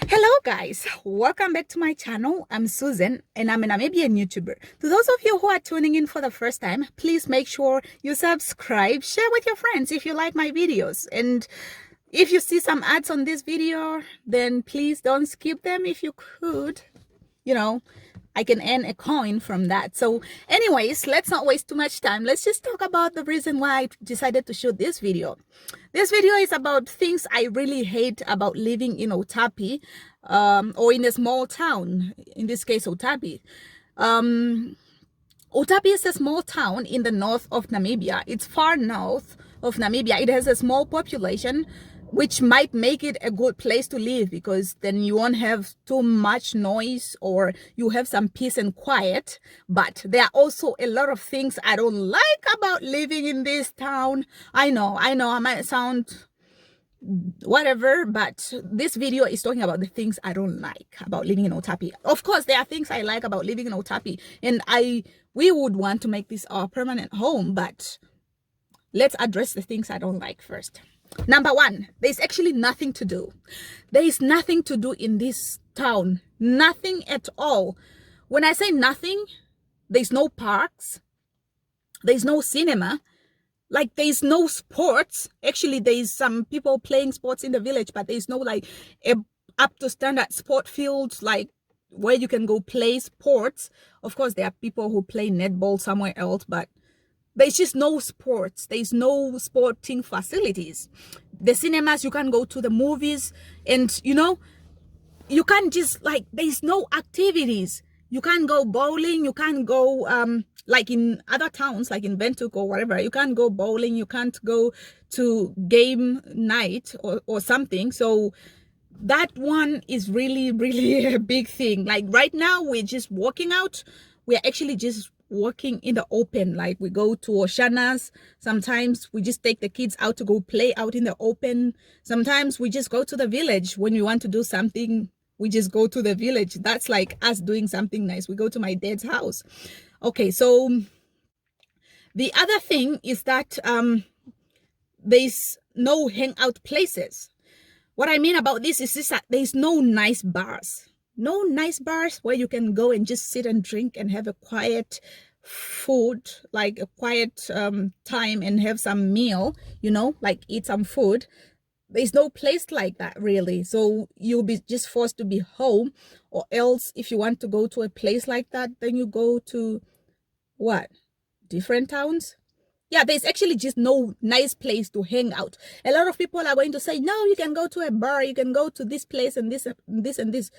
Hello guys, welcome back to my channel. I'm Susan and I'm a Namibian YouTuber. To those of you who are tuning in for the first time, please make sure you subscribe, share with your friends if you like my videos, and if you see some ads on this video, then please don't skip them if you could. You know, I can earn a coin from that. So anyways, let's not waste too much time. Let's just talk about the reason why I decided to shoot this video. This video is about things I really hate about living in Outapi, or in a small town, in this case Otabi. Otapi is a small town in the north of Namibia. It's far north of Namibia. It has a small population, which might make it a good place to live because then you won't have too much noise, or you have some peace and quiet. But there are also a lot of things I don't like about living in this town. I know, I might sound whatever, but this video is talking about the things I don't like about living in Outapi. Of course, there are things I like about living in Outapi, and we would want to make this our permanent home, but let's address the things I don't like first. Number one, there's actually nothing to do. There is nothing to do in this town. Nothing at all. When I say nothing, there's no parks. There's no cinema. Like, there's no sports. Actually, there's some people playing sports in the village, but there's no like a up to standard sport field, like where you can go play sports. Of course, there are people who play netball somewhere else, but there's just no sports. There's no sporting facilities. The cinemas, you can't go to the movies, and you can't just, like, there's no activities. You can't go bowling. You can't go like in other towns, like in Bentuk or whatever. You can't go bowling. You can't go to game night or something. So that one is really, really a big thing. Like right now, we're just walking out. We're actually just walking in the open. Like, we go to Oshanas. Sometimes we just take the kids out to go play out in the open. Sometimes we just go to the village when we want to do something. We just go to the village. That's like us doing something nice. We go to my dad's house. Okay, so the other thing is that there's no hangout places. What I mean about this is that there's no nice bars. No nice bars where you can go and just sit and drink and have a quiet food, like a quiet time, and have some meal, like eat some food. There's no place like that, really. So you'll be just forced to be home, or else if you want to go to a place like that, then you go to what? Different towns? Yeah, there's actually just no nice place to hang out. A lot of people are going to say, no, you can go to a bar, you can go to this place and this and this and this.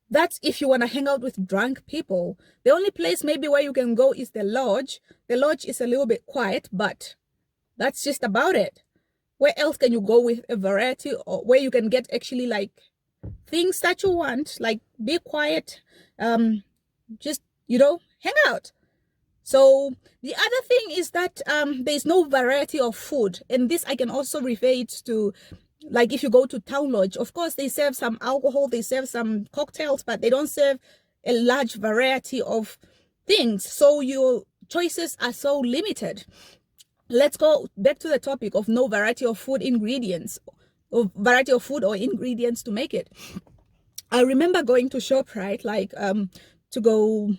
That's if you want to hang out with drunk people. The only place maybe where you can go is the lodge. The lodge is a little bit quiet, but that's just about it. Where else can you go with a variety, or where you can get actually like things that you want, like be quiet, just, hang out. So the other thing is that there's no variety of food. And this I can also refer it to, like, if you go to town lodge, of course they serve some alcohol, they serve some cocktails, but they don't serve a large variety of things. So your choices are so limited. Let's go back to the topic of no variety of food ingredients, or variety of food or ingredients to make it. I remember going to ShopRite, like to go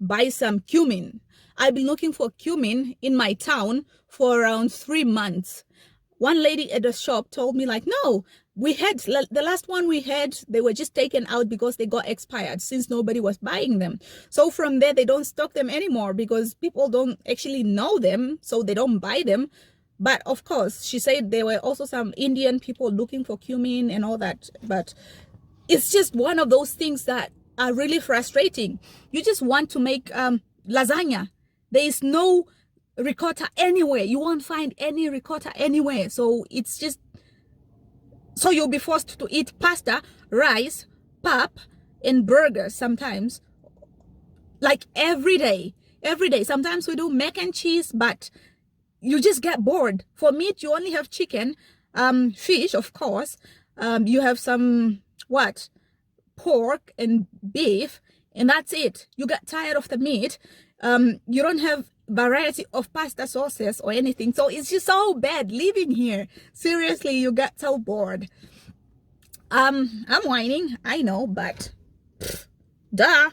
buy some cumin. I've been looking for cumin in my town for around 3 months. One lady at the shop told me, like, no, we had the last one we had, they were just taken out because they got expired since nobody was buying them. So from there, they don't stock them anymore because people don't actually know them, so they don't buy them. But of course, she said there were also some Indian people looking for cumin and all that. But it's just one of those things that are really frustrating. You just want to make lasagna. There is no ricotta anywhere. You won't find any ricotta anywhere. So it's just, so you'll be forced to eat pasta, rice, pap, and burgers sometimes, like every day. Sometimes we do mac and cheese, but you just get bored. For meat, you only have chicken, fish, of course. You have some pork and beef, and that's it. You get tired of the meat. You don't have variety of pasta sauces or anything. So it's just so bad living here. Seriously, you get so bored. I'm whining, I know, but duh,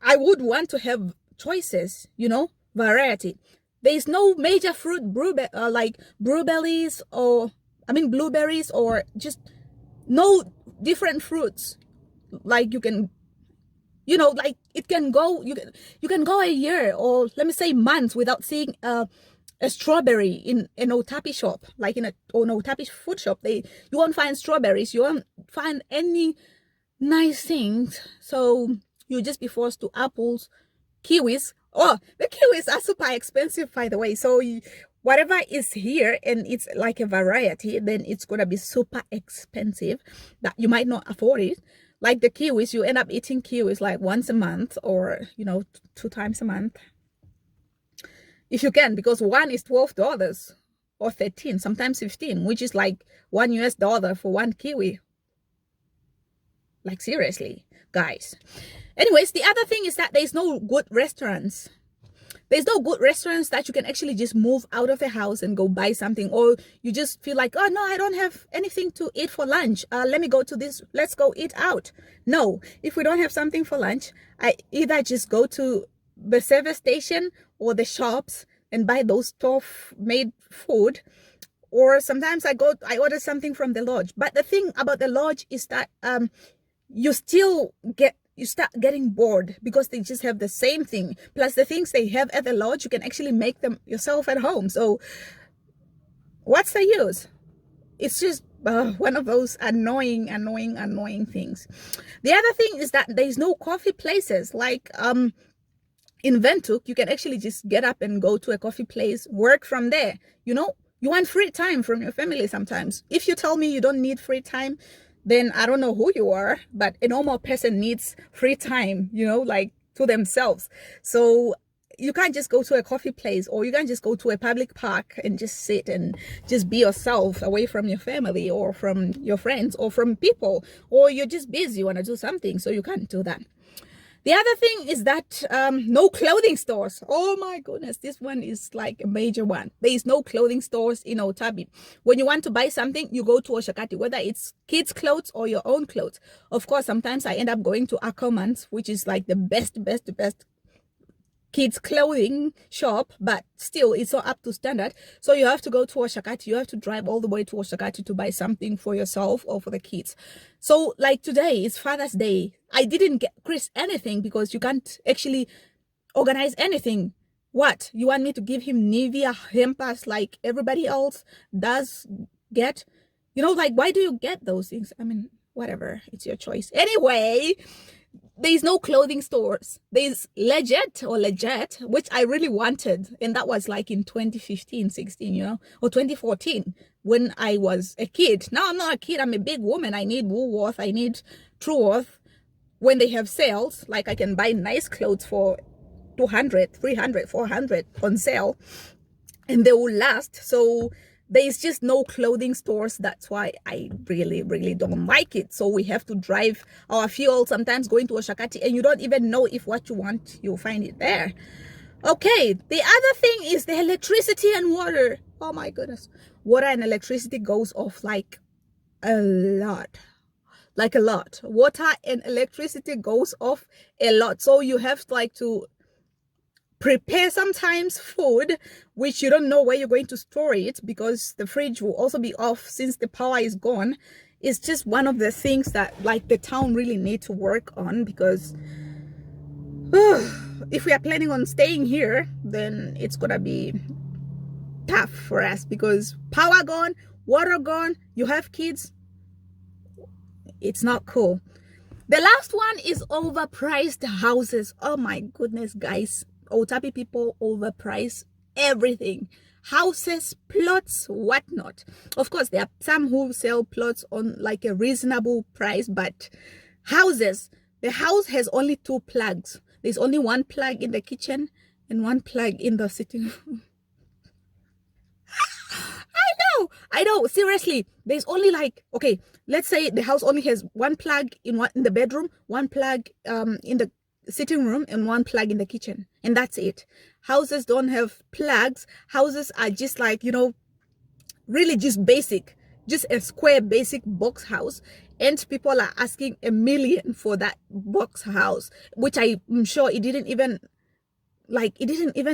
I would want to have choices, you know, variety. There's no major fruit like blueberries, or I mean blueberries, or just no different fruits. Like you can, you know, like it can go, you can go a year, or let me say months, without seeing a strawberry in an Otapi shop, like in an Otapi food shop. You won't find strawberries, you won't find any nice things. So you just be forced to apples, kiwis. Oh, the kiwis are super expensive, by the way. So whatever is here and it's like a variety, then it's gonna be super expensive that you might not afford it. Like the kiwis, you end up eating kiwis like once a month, or you know, 2 times a month if you can, because one is $12 or 13, sometimes 15, which is like $1 for one kiwi. Like seriously, guys. Anyways, the other thing is that there's no good restaurants. There's no good restaurants that you can actually just move out of the house and go buy something, or you just feel like, oh no, I don't have anything to eat for lunch. Let me go to this, let's go eat out. No, if we don't have something for lunch, I either just go to the service station or the shops and buy those stove-made food, or sometimes I order something from the lodge. But the thing about the lodge is that you start getting bored, because they just have the same thing, plus the things they have at the lodge you can actually make them yourself at home. So what's the use? It's just one of those annoying things. The other thing is that there's no coffee places. Like in Ventuk, you can actually just get up and go to a coffee place, work from there. You know, you want free time from your family sometimes. If you tell me you don't need free time, then I don't know who you are, but a normal person needs free time, you know, like to themselves. So you can't just go to a coffee place, or you can't just go to a public park and just sit and just be yourself away from your family or from your friends or from people, or you're just busy, you want to do something, so you can't do that. The other thing is that no clothing stores. Oh my goodness, this one is like a major one. There is no clothing stores in Otabi. When you want to buy something, you go to Oshakati, whether it's kids' clothes or your own clothes. Of course, sometimes I end up going to Ackermans, which is like the best kids clothing shop, but still it's not up to standard. So you have to go to Oshakati. You have to drive all the way to Oshakati to buy something for yourself or for the kids. So like today is Father's Day. I didn't get Chris anything because you can't actually organize anything. What, you want me to give him Nivea hampers like everybody else does get? You know, like, why do you get those things? I mean, whatever, it's your choice. Anyway, there's no clothing stores. There's Legit, which I really wanted, and that was like in 2015, 16, you know, or 2014 when I was a kid. Now I'm not a kid, I'm a big woman. I need Woolworth, I need Truworth. When they have sales, like I can buy nice clothes for 200, 300, 400 on sale, and they will last. So there's just no clothing stores. That's why I really don't like it. So we have to drive our fuel, sometimes going to Oshakati, and you don't even know if what you want, you'll find it there. Okay, the other thing is the electricity and water. Oh my goodness, water and electricity goes off like a lot. Like a lot. Water and electricity goes off a lot. So you have to prepare sometimes food, which you don't know where you're going to store it, because the fridge will also be off since the power is gone. It's just one of the things that like the town really need to work on, because if we are planning on staying here, then it's gonna be tough for us, because power gone, water gone, you have kids. It's not cool. The last one is overpriced houses. Oh my goodness, guys. Otapi people overprice everything. Houses, plots, whatnot. Of course, there are some who sell plots on like a reasonable price, but houses, the house has only 2 plugs. There's only 1 plug in the kitchen and 1 plug in the sitting room. I know, seriously. There's only like, okay, let's say the house only has 1 plug in the bedroom, 1 plug in the sitting room, and 1 plug in the kitchen, and that's it. Houses don't have plugs. Houses are just like, you know, really just basic, just a square basic box house, and people are asking $1 million for that box house, which I'm sure it didn't even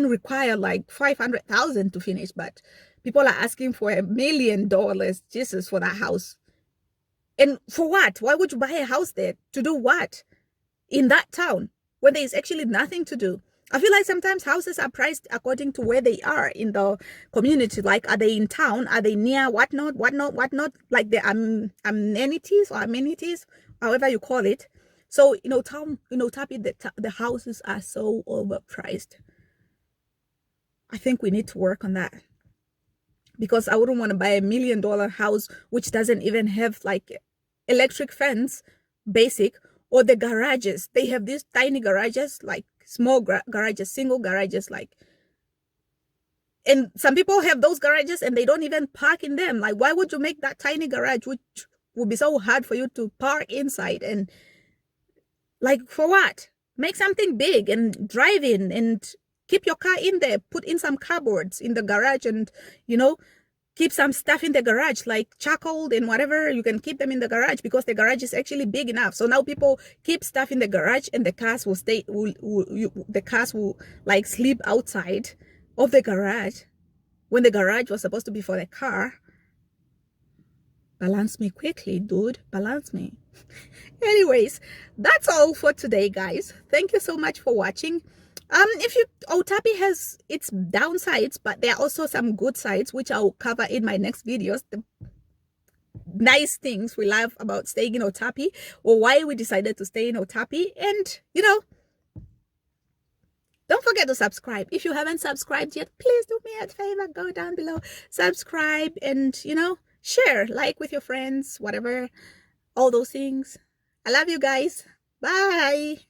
require like 500,000 to finish, but people are asking for $1 million just for that house. And for what? Why would you buy a house there? To do what? In that town, when there is actually nothing to do. I feel like sometimes houses are priced according to where they are in the community. Like, are they in town? Are they near whatnot? Like the amenities, however you call it. So, Otapi, the houses are so overpriced. I think we need to work on that. Because I wouldn't want to buy $1 million house which doesn't even have like electric fence, basic, or the garages. They have these tiny garages, like small garages, single garages, like, and some people have those garages and they don't even park in them. Like, why would you make that tiny garage, which would be so hard for you to park inside? And like, for what? Make something big and drive in and keep your car in there. Put in some cupboards in the garage and, keep some stuff in the garage, like charcoal and whatever. You can keep them in the garage because the garage is actually big enough. So now people keep stuff in the garage, and the cars will like sleep outside of the garage when the garage was supposed to be for the car. Balance me quickly, dude. Balance me. Anyways, that's all for today, guys. Thank you so much for watching. Outapi has its downsides, but there are also some good sides, which I'll cover in my next videos. The nice things we love about staying in Outapi, or why we decided to stay in Outapi. And, don't forget to subscribe. If you haven't subscribed yet, please do me a favor. Go down below, subscribe, and, share, like with your friends, whatever, all those things. I love you guys. Bye.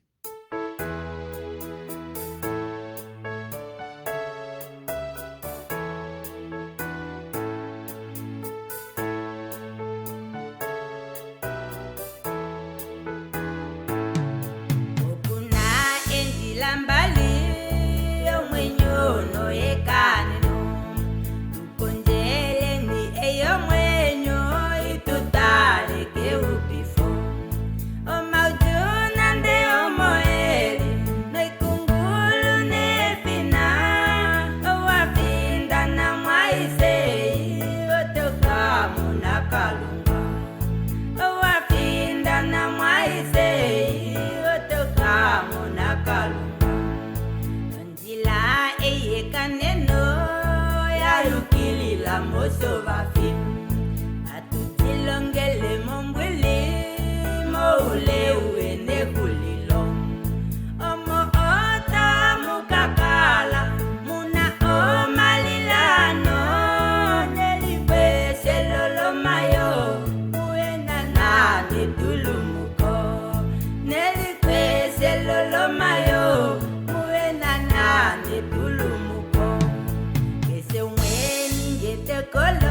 Moso va fin atutilongele mombwili moule uene kulilo omo ota mukakala muna omalilano nelipese lolo mayo uena nane tulumuko nelipese lolo mayo uena nane tulumuko ese weni ngete kole